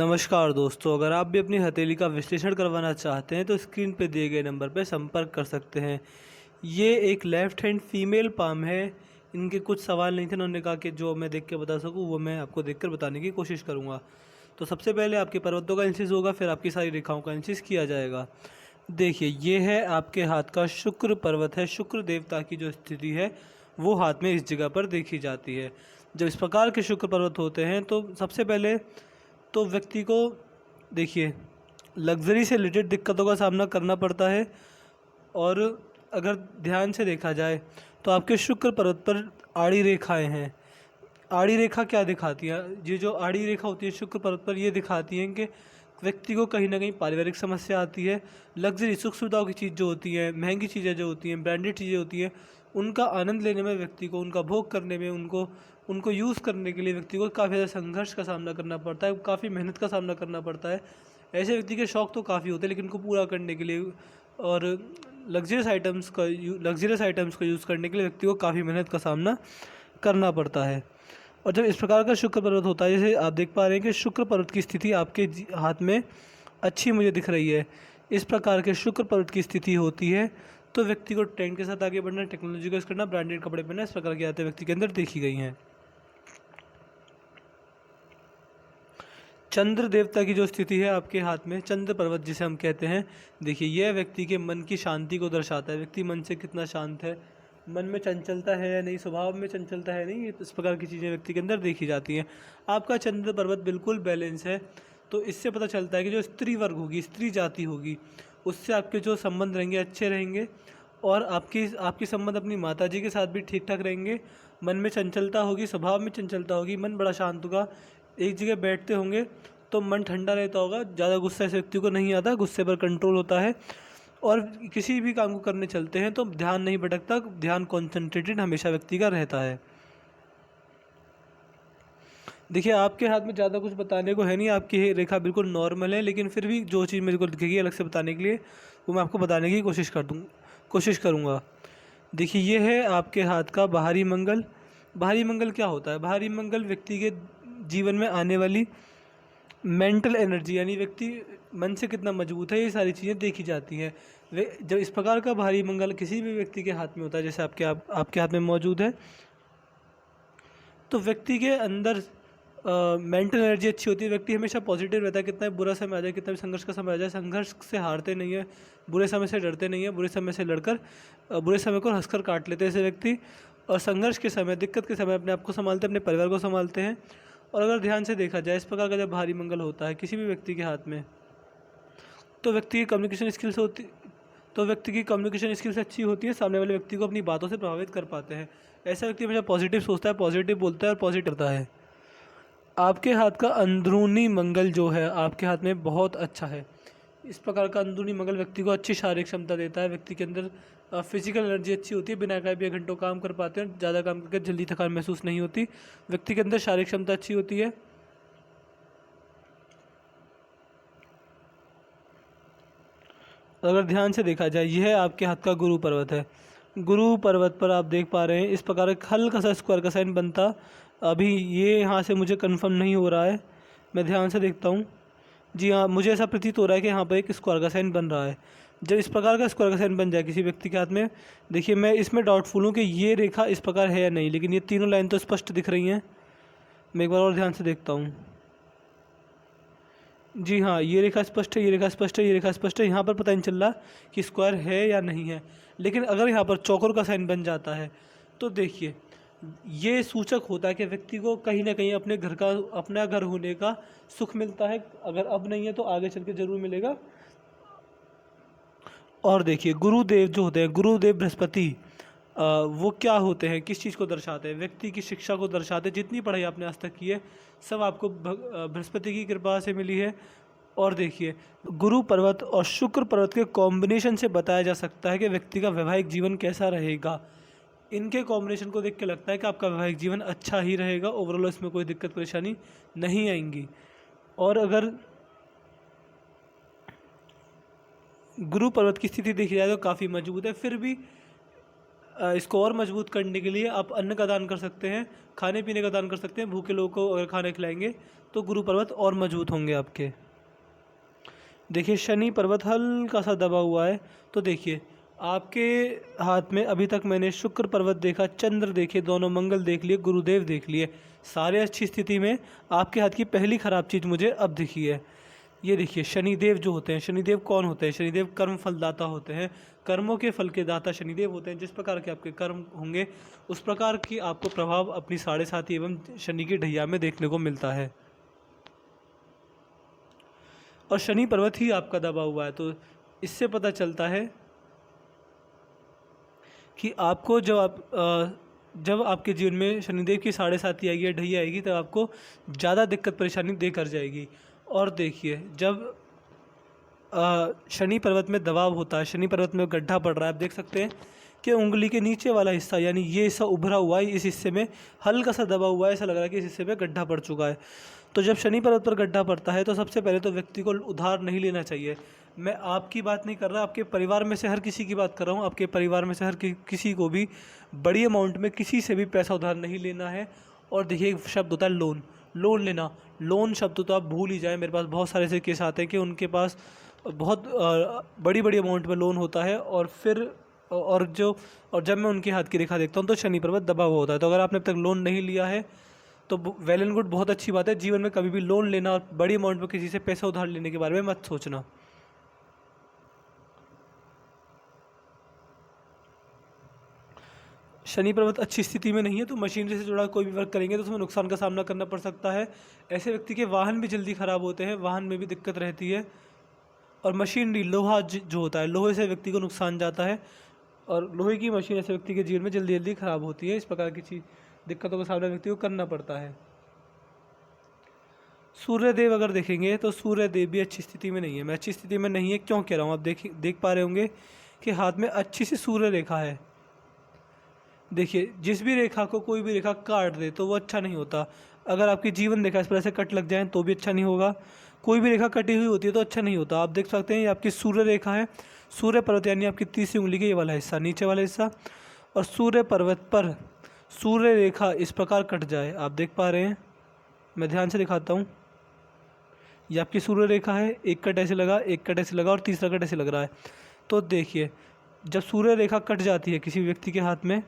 नमस्कार दोस्तों, अगर आप भी अपनी हथेली का विश्लेषण करवाना चाहते हैं तो स्क्रीन पे दिए गए नंबर पर संपर्क कर सकते हैं। ये एक लेफ़्ट हैंड फीमेल पाम है। इनके कुछ सवाल नहीं थे, उन्होंने कहा कि जो मैं देख के बता सकूं वो मैं आपको देखकर बताने की कोशिश करूंगा। तो सबसे पहले आपके पर्वतों का एनालिसिस होगा, फिर आपकी सारी रेखाओं का एनालिसिस किया जाएगा। देखिए, ये है आपके हाथ का शुक्र पर्वत है। शुक्र देवता की जो स्थिति है वो हाथ में इस जगह पर देखी जाती है। जब इस प्रकार के शुक्र पर्वत होते हैं तो सबसे पहले तो व्यक्ति को देखिए लग्ज़री से रिलेटेड दिक्कतों का सामना करना पड़ता है। और अगर ध्यान से देखा जाए तो आपके शुक्र पर्वत पर आड़ी रेखाएं हैं। आड़ी रेखा क्या दिखाती है? ये जो आड़ी रेखा होती है शुक्र पर्वत पर, ये दिखाती हैं कि व्यक्ति को कहीं ना कहीं पारिवारिक समस्या आती है। लग्जरी सुख सुविधाओं की चीज़ जो होती हैं, महंगी चीज़ें जो होती हैं, ब्रांडेड चीज़ें होती हैं, उनका आनंद लेने में व्यक्ति को, उनका भोग करने में, उनको उनको यूज़ करने के लिए व्यक्ति को काफ़ी ज़्यादा संघर्ष का सामना करना पड़ता है, काफ़ी मेहनत का सामना करना पड़ता है। ऐसे व्यक्ति के शौक़ तो काफ़ी होते हैं, लेकिन उनको पूरा करने के लिए और लग्जरियस आइटम्स को यूज़ करने के लिए व्यक्ति को काफ़ी मेहनत का सामना करना पड़ता है। और जब इस प्रकार का शुक्र पर्वत होता है, जैसे आप देख पा रहे हैं कि शुक्र पर्वत की स्थिति आपके हाथ में अच्छी मुझे दिख रही है। इस प्रकार के शुक्र पर्वत की स्थिति होती है तो व्यक्ति को ट्रेंड के साथ आगे बढ़ना, टेक्नोलॉजी को यूज़ करना, ब्रांडेड कपड़े पहनना, इस प्रकार की आदतें व्यक्ति के अंदर देखी गई हैं। चंद्र देवता की जो स्थिति है आपके हाथ में, चंद्र पर्वत जिसे हम कहते हैं, देखिए यह व्यक्ति के मन की शांति को दर्शाता है। व्यक्ति मन से कितना शांत है, मन में चंचलता है या नहीं, स्वभाव में चंचलता है नहीं, इस प्रकार की चीज़ें व्यक्ति के अंदर देखी जाती हैं। आपका चंद्र पर्वत बिल्कुल बैलेंस है, तो इससे पता चलता है कि जो स्त्री वर्ग होगी, स्त्री जाति होगी, उससे आपके जो संबंध रहेंगे अच्छे रहेंगे। और आपकी संबंध अपनी माता जी के साथ भी ठीक ठाक रहेंगे। मन में चंचलता होगी, स्वभाव में चंचलता होगी, मन बड़ा शांत होगा। एक जगह बैठते होंगे तो मन ठंडा रहता होगा, ज़्यादा गुस्सा इस व्यक्ति को नहीं आता, गुस्से पर कंट्रोल होता है। और किसी भी काम को करने चलते हैं तो ध्यान नहीं भटकता, ध्यान कॉन्सेंट्रेटेड हमेशा व्यक्ति का रहता है। देखिए, आपके हाथ में ज़्यादा कुछ बताने को है नहीं, आपकी रेखा बिल्कुल नॉर्मल है, लेकिन फिर भी जो चीज़ मेरे को दिखेगी अलग से बताने के लिए, वो मैं आपको बताने की कोशिश करूँगा। देखिए, ये है आपके हाथ का बाहरी मंगल। बाहरी मंगल क्या होता है? बाहरी मंगल व्यक्ति के जीवन में आने वाली मेंटल एनर्जी, यानी व्यक्ति मन से कितना मजबूत है, ये सारी चीज़ें देखी जाती हैं। वे जब इस प्रकार का भारी मंगल किसी भी व्यक्ति के हाथ में होता है, जैसे आपके हाथ में मौजूद है, तो व्यक्ति के अंदर मेंटल एनर्जी अच्छी होती है। व्यक्ति हमेशा पॉजिटिव रहता है, कितना भी बुरा समय आ जाए, कितना भी संघर्ष का समय आ जाए, संघर्ष से हारते नहीं है, बुरे समय से डरते नहीं है, बुरे समय से लड़कर बुरे समय को हंसकर काट लेते हैं ऐसे व्यक्ति। और संघर्ष के समय, दिक्कत के समय अपने आप को संभालते हैं, अपने परिवार को संभालते हैं। और अगर ध्यान से देखा जाए, इस प्रकार का जब भारी मंगल होता है किसी भी व्यक्ति के हाथ में, तो व्यक्ति की कम्युनिकेशन स्किल्स अच्छी होती है, सामने वाले व्यक्ति को अपनी बातों से प्रभावित कर पाते हैं। ऐसा व्यक्ति हमेशा पॉजिटिव सोचता है, पॉजिटिव बोलता है और पॉजिटिव करता है। आपके हाथ का अंदरूनी मंगल जो है आपके हाथ में बहुत अच्छा है। इस प्रकार का अंदरूनी मंगल व्यक्ति को अच्छी शारीरिक क्षमता देता है। व्यक्ति के अंदर फिजिकल एनर्जी अच्छी होती है, बिना कहे भी घंटों काम कर पाते हैं, ज़्यादा काम करके जल्दी थकान महसूस नहीं होती। व्यक्ति के अंदर शारीरिक क्षमता अच्छी होती है। अगर ध्यान से देखा जाए, यह आपके हाथ का गुरु पर्वत है। गुरु पर्वत पर आप देख पा रहे हैं इस प्रकार का हल्का सा स्क्वायर का साइन बनता। अभी ये यहाँ से मुझे कंफर्म नहीं हो रहा है, मैं ध्यान से देखता हूँ। जी हाँ, मुझे ऐसा प्रतीत हो रहा है कि यहाँ पर एक स्क्वायर का साइन बन रहा है। जब इस प्रकार का स्क्वायर का साइन बन जाए किसी व्यक्ति के हाथ में, देखिए मैं इसमें डाउटफुल हूँ कि ये रेखा इस प्रकार है या नहीं, लेकिन ये तीनों लाइन तो स्पष्ट दिख रही हैं। मैं एक बार और ध्यान से देखता हूँ। जी हाँ, ये रेखा स्पष्ट है, ये रेखा स्पष्ट है, ये रेखा स्पष्ट है। यहाँ पर पता नहीं चल रहा कि स्क्वायर है या नहीं है, लेकिन अगर यहाँ पर चौकोर का साइन बन जाता है तो देखिए ये सूचक होता है कि व्यक्ति को कहीं ना कहीं अपना घर होने का सुख मिलता है। अगर अब नहीं है तो आगे चल के जरूर मिलेगा। और देखिए, गुरुदेव जो होते हैं, गुरुदेव बृहस्पति, वो क्या होते हैं, किस चीज़ को दर्शाते हैं? व्यक्ति की शिक्षा को दर्शाते हैं। जितनी पढ़ाई आपने आज तक की है सब आपको बृहस्पति की कृपा से मिली है। और देखिए, गुरु पर्वत और शुक्र पर्वत के कॉम्बिनेशन से बताया जा सकता है कि व्यक्ति का वैवाहिक जीवन कैसा रहेगा। इनके कॉम्बिनेशन को देख के लगता है कि आपका वैवाहिक जीवन अच्छा ही रहेगा, ओवरऑल इसमें कोई दिक्कत परेशानी नहीं आएंगी। और अगर गुरु पर्वत की स्थिति देखी जाए तो काफ़ी मजबूत है, फिर भी इसको और मजबूत करने के लिए आप अन्न का दान कर सकते हैं, खाने पीने का दान कर सकते हैं। भूखे लोगों को अगर खाना खिलाएंगे तो गुरु पर्वत और मजबूत होंगे आपके। देखिए शनि पर्वत हल्का सा दबा हुआ है, तो देखिए आपके हाथ में अभी तक मैंने शुक्र पर्वत देखा, चंद्र देखे, दोनों मंगल देख लिए, गुरुदेव देख लिए, सारे अच्छी स्थिति में आपके हाथ की पहली ख़राब चीज़ मुझे अब दिखी है। ये देखिए शनिदेव जो होते हैं, शनिदेव कौन होते हैं? शनिदेव कर्म फलदाता होते हैं, कर्मों के फल के दाता शनिदेव होते हैं। जिस प्रकार के आपके कर्म होंगे उस प्रकार की आपको प्रभाव अपनी 7.5 एवं शनि की ढैया में देखने को मिलता है। और शनि पर्वत ही आपका दबा हुआ है, तो इससे पता चलता है कि आपको जब आपके जीवन में शनिदेव की 7.5 आएगी या ढैया आएगी तब आपको ज़्यादा दिक्कत परेशानी देकर जाएगी। और देखिए जब शनि पर्वत में दबाव होता है, शनि पर्वत में गड्ढा पड़ रहा है, आप देख सकते हैं कि उंगली के नीचे वाला हिस्सा यानी ये हिस्सा उभरा हुआ है, इस हिस्से में हल्का सा दबा हुआ है, ऐसा लग रहा है कि इस हिस्से में गड्ढा पड़ चुका है। तो जब शनि पर्वत पर गड्ढा पड़ता है तो सबसे पहले तो व्यक्ति को उधार नहीं लेना चाहिए। मैं आपकी बात नहीं कर रहा, आपके परिवार में से हर किसी की बात कर रहा हूँ। आपके परिवार में से हर किसी को भी बड़ी अमाउंट में किसी से भी पैसा उधार नहीं लेना है। और देखिए एक शब्द होता है लोन, लोन लेना, लोन शब्द तो आप भूल ही जाएं। मेरे पास बहुत सारे ऐसे केस आते हैं कि उनके पास बहुत बड़ी बड़ी अमाउंट में लोन होता है और जब मैं उनके हाथ की रेखा देखता हूँ तो शनि पर्वत दबा हुआ होता है। तो अगर आपने अब तक लोन नहीं लिया है तो वेल एंड गुड, बहुत अच्छी बात है। जीवन में कभी भी लोन लेना और बड़ी अमाउंट में किसी से पैसा उधार लेने के बारे में मत सोचना। शनि पर्वत अच्छी स्थिति में नहीं है तो मशीनरी से जुड़ा कोई भी वर्क करेंगे तो उसमें नुकसान का सामना करना पड़ सकता है। ऐसे व्यक्ति के वाहन भी जल्दी ख़राब होते हैं, वाहन में भी दिक्कत रहती है। और मशीनरी लोहा जो होता है, लोहे से व्यक्ति को नुकसान जाता है और लोहे की मशीन ऐसे व्यक्ति के जीवन में जल्दी जल्दी ख़राब होती है। इस प्रकार की दिक्कतों का सामना व्यक्ति को करना पड़ता है। सूर्यदेव अगर देखेंगे तो सूर्यदेव भी अच्छी स्थिति में नहीं है। मैं अच्छी स्थिति में नहीं है क्यों कह रहा हूँ, आप देख पा रहे होंगे कि हाथ में अच्छी सी सूर्य रेखा है। देखिए जिस भी रेखा को कोई भी रेखा काट दे तो वो अच्छा नहीं होता। अगर आपकी जीवन रेखा इस तरह से कट लग जाए तो भी अच्छा नहीं होगा। कोई भी रेखा कटी हुई होती है तो अच्छा नहीं होता। आप देख सकते हैं ये आपकी सूर्य रेखा है, सूर्य पर्वत यानी आपकी तीसरी उंगली के ये वाला हिस्सा, नीचे वाला हिस्सा, और सूर्य पर्वत पर सूर्य रेखा इस प्रकार कट जाए, आप देख पा रहे हैं। मैं ध्यान से दिखाता हूँ, ये आपकी सूर्य रेखा है, एक कट ऐसे लगा, एक कट ऐसे लगा और तीसरा कट ऐसे लग रहा है। तो देखिए जब सूर्य रेखा कट जाती है किसी व्यक्ति के हाथ में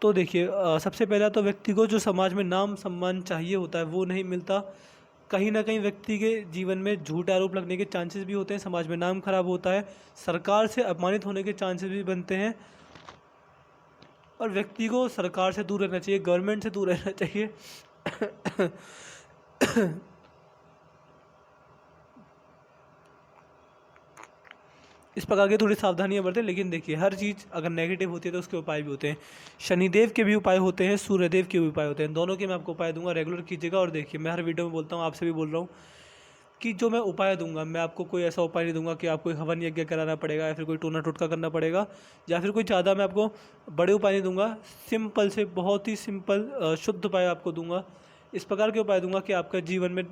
तो देखिए सबसे पहला तो व्यक्ति को जो समाज में नाम सम्मान चाहिए होता है वो नहीं मिलता। कहीं ना कहीं व्यक्ति के जीवन में झूठ आरोप लगने के चांसेस भी होते हैं, समाज में नाम खराब होता है, सरकार से अपमानित होने के चांसेस भी बनते हैं। और व्यक्ति को सरकार से दूर रहना चाहिए, गवर्नमेंट से दूर रहना चाहिए। इस प्रकार की थोड़ी सावधानियां बरतें। लेकिन देखिए हर चीज़ अगर नेगेटिव होती है तो उसके उपाय भी होते हैं। शनिदेव के भी उपाय होते हैं, सूर्यदेव के भी उपाय होते हैं, दोनों के मैं आपको उपाय दूंगा, रेगुलर कीजिएगा। और देखिए मैं हर वीडियो में बोलता हूँ, आपसे भी बोल रहा हूँ कि जो मैं उपाय दूंगा, मैं आपको कोई ऐसा उपाय नहीं दूंगा कि आपको हवन यज्ञ कराना पड़ेगा या फिर कोई टोना टोटका करना पड़ेगा या फिर कोई ज़्यादा मैं आपको बड़े उपाय नहीं दूंगा। सिंपल से बहुत ही सिंपल शुद्ध उपाय आपको दूंगा। इस प्रकार के उपाय दूंगा कि आपका जीवन में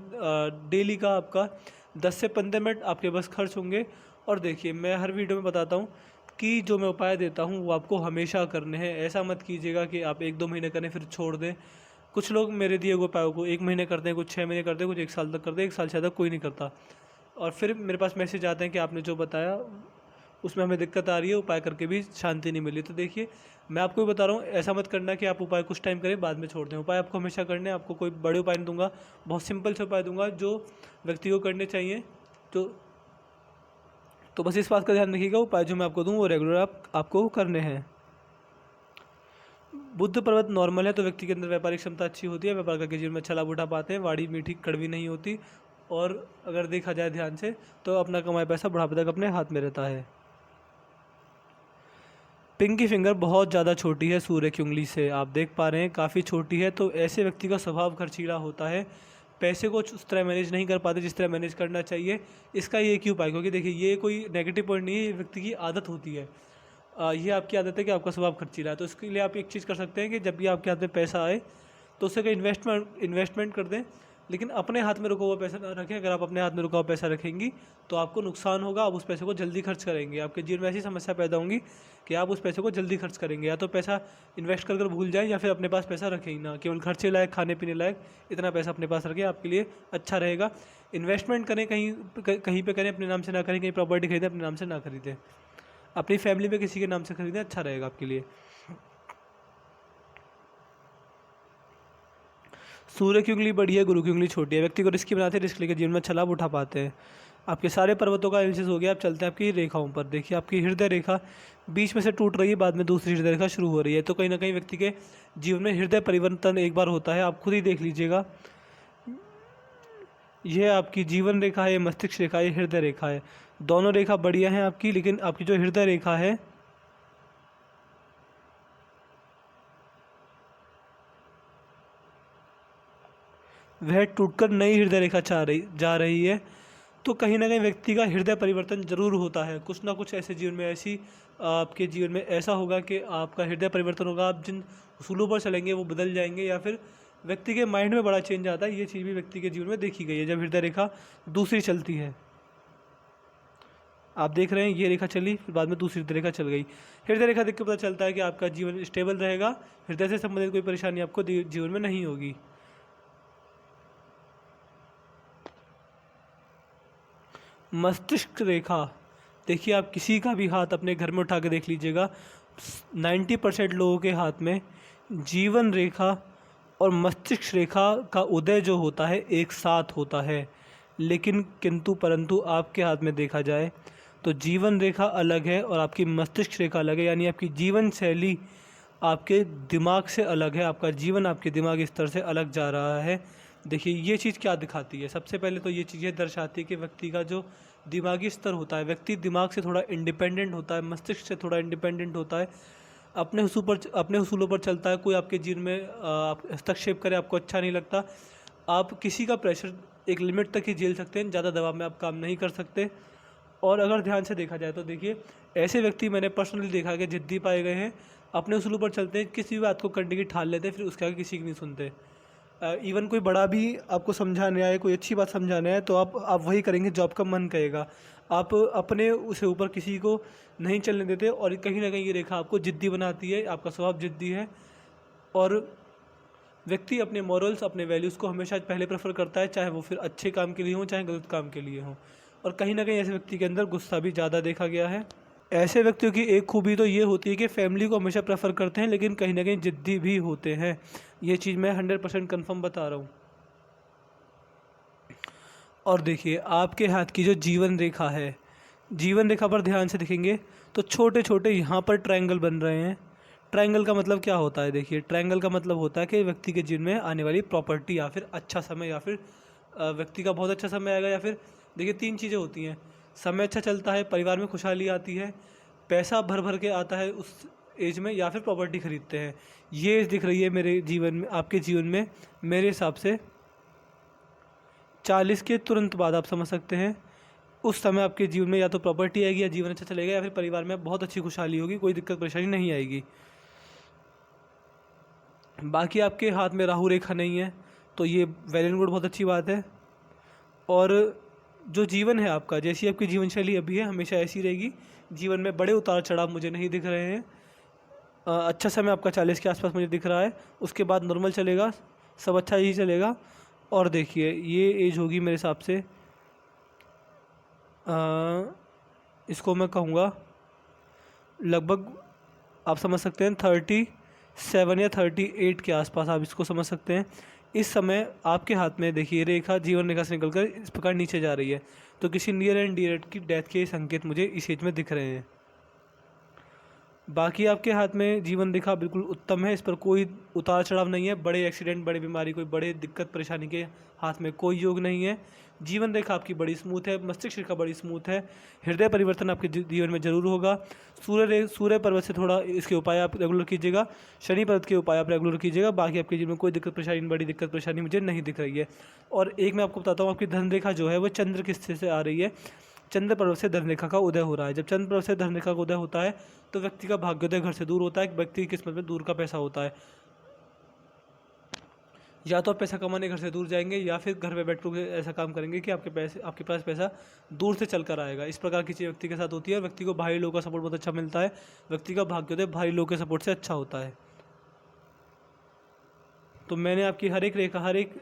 डेली का आपका 10 से 15 मिनट आपके बस खर्च होंगे। और देखिए मैं हर वीडियो में बताता हूँ कि जो मैं उपाय देता हूँ वो आपको हमेशा करने हैं। ऐसा मत कीजिएगा कि आप 1-2 महीने करें फिर छोड़ दें। कुछ लोग मेरे दिए हुए उपायों को 1 महीने करते हैं, कुछ 6 महीने करते हैं, कुछ 1 साल तक करते हैं, 1 साल से ज़्यादा कोई नहीं करता। और फिर मेरे पास मैसेज आते हैं कि आपने जो बताया उसमें हमें दिक्कत आ रही है, उपाय करके भी शांति नहीं मिली। तो देखिए मैं आपको भी बता रहा हूँ, ऐसा मत करना कि आप उपाय कुछ टाइम करें बाद में छोड़ दें। उपाय आपको हमेशा करने हैं। आपको कोई बड़े उपाय नहीं दूंगा, बहुत सिंपल से उपाय दूंगा जो व्यक्ति को करने चाहिए। तो बस इस बात का ध्यान रखिएगा, उपाय जो मैं आपको दूँ वो रेगुलर आपको करने हैं। बुध पर्वत नॉर्मल है तो व्यक्ति के अंदर व्यापारिक क्षमता अच्छी होती है, व्यापार करके जीवन में अच्छा लाभ उठा पाते हैं, वाणी मीठी कड़वी नहीं होती। और अगर देखा जाए ध्यान से तो अपना कमाया पैसा बुढ़ापे तक अपने हाथ में रहता है। पिंकी फिंगर बहुत ज़्यादा छोटी है सूर्य की उंगली से, आप देख पा रहे हैं काफ़ी छोटी है। तो ऐसे व्यक्ति का स्वभाव खर्चीला होता है, पैसे को उस तरह मैनेज नहीं कर पाते जिस तरह मैनेज करना चाहिए। इसका ये एक ही उपाय, क्योंकि देखिए ये कोई नेगेटिव पॉइंट नहीं है, ये व्यक्ति की आदत होती है। ये आपकी आदत है कि आपका स्वभाव खर्चीला है। तो इसके लिए आप एक चीज़ कर सकते हैं कि जब भी आपके हाथ में पैसा आए तो उससे कहीं इन्वेस्टमेंट कर दें। लेकिन अपने हाथ में रुका हुआ पैसा ना रखें। अगर आप अपने हाथ में रुका हुआ पैसा रखेंगी तो आपको नुकसान होगा, आप उस पैसे को जल्दी खर्च करेंगे, आपके जीवन में ऐसी समस्या पैदा होंगी कि आप उस पैसे को जल्दी खर्च करेंगे। या तो पैसा इन्वेस्ट कर भूल जाएं या फिर अपने पास पैसा रखें ही ना, केवल खर्चे लायक, खाने पीने लायक इतना पैसा अपने पास रखें, आपके लिए अच्छा रहेगा। इन्वेस्टमेंट करें, कहीं कहीं पे करें, अपने नाम से ना करें, कहीं प्रॉपर्टी खरीदें अपने नाम से ना खरीदें, अपनी फैमिली में किसी के नाम से खरीदें, अच्छा रहेगा आपके लिए। सूर्य की उंगली बड़ी है, गुरु की उंगली छोटी है। व्यक्ति को रिस्की बनाते हैं, रिस्क लेकर जीवन में अच्छा लाभ उठा पाते हैं। आपके सारे पर्वतों का एनालिसिस हो गया। आप चलते हैं आपकी रेखाओं पर। देखिए आपकी हृदय रेखा बीच में से टूट रही है, बाद में दूसरी हृदय रेखा शुरू हो रही है, तो कहीं ना कहीं व्यक्ति के जीवन में हृदय परिवर्तन एक बार होता है। आप खुद ही देख लीजिएगा, यह आपकी जीवन रेखा है, मस्तिष्क रेखा है, हृदय रेखा है। दोनों रेखा बढ़िया हैं आपकी, लेकिन आपकी जो हृदय रेखा है वह टूटकर नई हृदय रेखा जा रही है। तो कहीं ना कहीं व्यक्ति का हृदय परिवर्तन जरूर होता है। कुछ ना कुछ ऐसे जीवन में ऐसी आपके जीवन में ऐसा होगा कि आपका हृदय परिवर्तन होगा, आप जिन उसूलों पर चलेंगे वो बदल जाएंगे, या फिर व्यक्ति के माइंड में बड़ा चेंज आता है। ये चीज़ भी व्यक्ति के जीवन में देखी गई है जब हृदय रेखा दूसरी चलती है। आप देख रहे हैं ये रेखा चली, फिर बाद में दूसरी हृदय रेखा चल गई। हृदय रेखा देख के पता चलता है कि आपका जीवन स्टेबल रहेगा, हृदय से संबंधित कोई परेशानी आपको जीवन में नहीं होगी। मस्तिष्क रेखा, देखिए आप किसी का भी हाथ अपने घर में उठा के देख लीजिएगा, 90% लोगों के हाथ में जीवन रेखा और मस्तिष्क रेखा का उदय जो होता है एक साथ होता है। लेकिन किंतु परंतु आपके हाथ में देखा जाए तो जीवन रेखा अलग है और आपकी मस्तिष्क रेखा अलग है, यानी आपकी जीवन शैली आपके दिमाग से अलग है, आपका जीवन आपके दिमाग स्तर से अलग जा रहा है। देखिए ये चीज़ क्या दिखाती है, सबसे पहले तो ये चीज़ें दर्शाती है कि व्यक्ति का जो दिमागी स्तर होता है, व्यक्ति दिमाग से थोड़ा इंडिपेंडेंट होता है, मस्तिष्क से थोड़ा इंडिपेंडेंट होता है, अपने उसूलों पर चलता है। कोई आपके जीवन में आप हस्तक्षेप करे आपको अच्छा नहीं लगता। आप किसी का प्रेशर एक लिमिट तक ही झेल सकते हैं, ज़्यादा दबाव में आप काम नहीं कर सकते। और अगर ध्यान से देखा जाए तो देखिए ऐसे व्यक्ति मैंने पर्सनली देखा कि जिद्दी पाए गए हैं, अपने उसूलों पर चलते हैं, किसी भी बात को करने की ठान लेते हैं, फिर उसके आगे किसी की नहीं सुनते। इवन कोई बड़ा भी आपको समझाने आए, कोई अच्छी बात समझाने आए, तो आप वही करेंगे जो आपका मन कहेगा। आप अपने उसे ऊपर किसी को नहीं चलने देते, और कहीं ना कहीं ये रेखा आपको जिद्दी बनाती है, आपका स्वभाव जिद्दी है। और व्यक्ति अपने मॉरल्स, अपने वैल्यूज़ को हमेशा पहले प्रेफर करता है, चाहे वो फिर अच्छे काम के लिए हो चाहे गलत काम के लिए हो। और कहीं ना कहीं ऐसे व्यक्ति के अंदर गुस्सा भी ज़्यादा देखा गया है। ऐसे व्यक्तियों की एक खूबी तो ये होती है कि फैमिली को हमेशा प्रेफर करते हैं, लेकिन कहीं ना कहीं जिद्दी भी होते हैं। ये चीज़ मैं 100% कन्फर्म बता रहा हूँ। और देखिए आपके हाथ की जो जीवन रेखा है, जीवन रेखा पर ध्यान से देखेंगे तो छोटे छोटे यहाँ पर ट्रायंगल बन रहे हैं। ट्रायंगल का मतलब क्या होता है? देखिए ट्रायंगल का मतलब होता है कि व्यक्ति के जीवन में आने वाली प्रॉपर्टी, या फिर अच्छा समय, या फिर व्यक्ति का बहुत अच्छा समय आएगा, या फिर देखिए 3 चीज़ें होती हैं। समय अच्छा चलता है, परिवार में खुशहाली आती है, पैसा भर भर के आता है उस एज में, या फिर प्रॉपर्टी खरीदते हैं। ये एज दिख रही है मेरे जीवन में, आपके जीवन में मेरे हिसाब से 40 के तुरंत बाद आप समझ सकते हैं। उस समय आपके जीवन में या तो प्रॉपर्टी आएगी, या जीवन अच्छा चलेगा, या फिर परिवार में बहुत अच्छी खुशहाली होगी, कोई दिक्कत परेशानी नहीं आएगी। बाकी आपके हाथ में राहु रेखा नहीं है, तो ये वेल एंड गुड, बहुत अच्छी बात है। और जो जीवन है आपका, जैसी आपकी जीवन शैली अभी है, हमेशा ऐसी रहेगी। जीवन में बड़े उतार चढ़ाव मुझे नहीं दिख रहे हैं। अच्छा समय आपका 40 के आसपास मुझे दिख रहा है, उसके बाद नॉर्मल चलेगा, सब अच्छा ही चलेगा। और देखिए ये एज होगी मेरे हिसाब से, इसको मैं कहूँगा लगभग आप समझ सकते हैं 37 या 38 के आसपास आप इसको समझ सकते हैं। इस समय आपके हाथ में देखिए रेखा जीवन रेखा से निकलकर इस प्रकार नीचे जा रही है, तो किसी नियर एंड डियर की डेथ के संकेत मुझे इस एज में दिख रहे हैं। बाकी आपके हाथ में जीवन रेखा बिल्कुल उत्तम है, इस पर कोई उतार चढ़ाव नहीं है। बड़े एक्सीडेंट, बड़े बीमारी, कोई बड़े दिक्कत परेशानी के हाथ में कोई योग नहीं है। जीवन रेखा आपकी बड़ी स्मूथ है, मस्तिष्क रेखा बड़ी स्मूथ है। हृदय परिवर्तन आपके जीवन में जरूर होगा। सूर्य पर्वत से थोड़ा इसके उपाय आप रेगुलर कीजिएगा, शनि पर्वत के उपाय आप रेगुलर कीजिएगा। बाकी आपके जीवन में कोई दिक्कत परेशानी, बड़ी दिक्कत परेशानी मुझे नहीं दिख रही है। और एक मैं आपको बताता हूँ, आपकी धन रेखा जो है वो चंद्र की स्थिति से आ रही है। चंद्र पर्वत से धन रेखा का उदय हो रहा है। जब चंद्र पर्वत से धन रेखा का उदय होता है तो व्यक्ति का भाग्योदय घर से दूर होता है, व्यक्ति की किस्मत में दूर का पैसा होता है। या तो आप पैसा कमाने घर से दूर जाएंगे या फिर घर पे बैठ कर ऐसा काम करेंगे कि आपके पास पैसा दूर से चल कर आएगा। इस प्रकार की चीज़ व्यक्ति के साथ होती है और व्यक्ति को भारी लोगों का सपोर्ट बहुत अच्छा मिलता है। व्यक्ति का भाग्योदय भारी लोगों के सपोर्ट से अच्छा होता है। तो मैंने आपकी हर एक रेखा, हर एक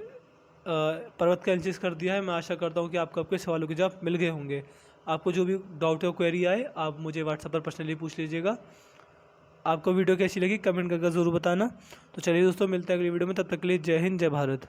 पर्वत का एनालिसिस कर दिया है। मैं आशा करता हूँ कि आपको आपके सवालों के जवाब मिल गए होंगे। आपको जो भी डाउट या क्वेरी आए आप मुझे व्हाट्सएप पर पर्सनली पूछ लीजिएगा। आपको वीडियो कैसी लगी कमेंट करके ज़रूर बताना। तो चलिए दोस्तों, मिलते हैं अगली वीडियो में, तब तक के लिए जय हिंद, जय भारत।